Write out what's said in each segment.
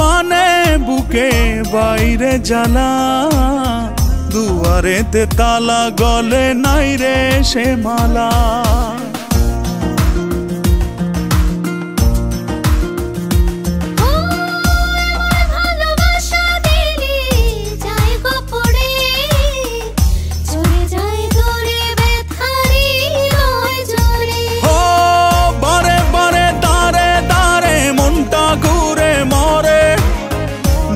মানে বুকে বাইরে জ্বালা, দুয়ারেতে তালা গলে নাই রে সে মালা।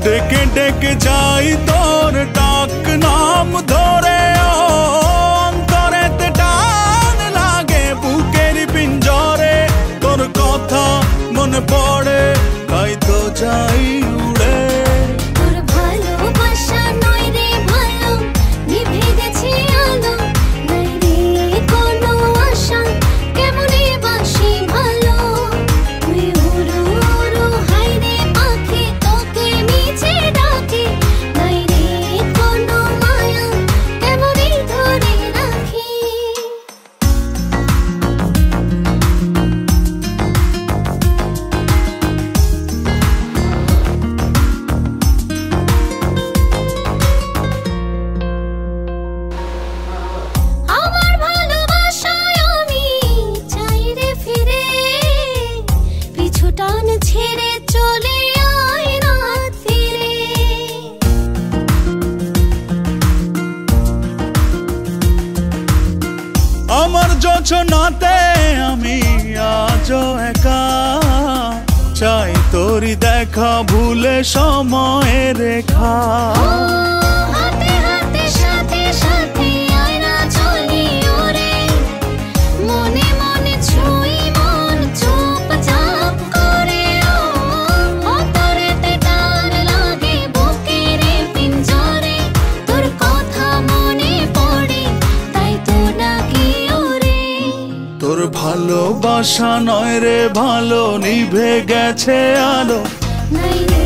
ডেকে ডেকে যাই তোর ডাক নাম ধরে, অন্তরেতে টান লাগে বুকের পিঞ্জরে। তোর কথা মনে পড়ে তাই তো যাই উড়ে। তোর ভালোবাসা নয় রে ভালো, নিভে গেছে আলো, নাই রে কোনো আশা, কেমনে বাসি ভালো। তুই উড়ো উড়ো হাই রে পাখি, তোকে নিচে ডাকে, নাই রে কোনো মায়া, কেমনে ধরে রাখি। আমার ভালোবাসায় আমি চাই রে ফিরে, পিছু টান ছেড়ে চলে আয় রাত ফিরে। আমার যোজনাতে আমি আজও একা, চাই তোরি দেখা ভুলে সময়ের রেখা। হাতে হাতে সাথে সাথে আয় না চলি ওরে, মনে মনে ছুঁই মন চুপচাপ করে। অন্তরেতে টান লাগে বুকের পিঞ্জরে, তোর কথা মনে পড়ে তাই তো ডাকি ওরে। তোর ভালোবাসা নয় রে ভালো, নিভে গেছে আলো, নাই রে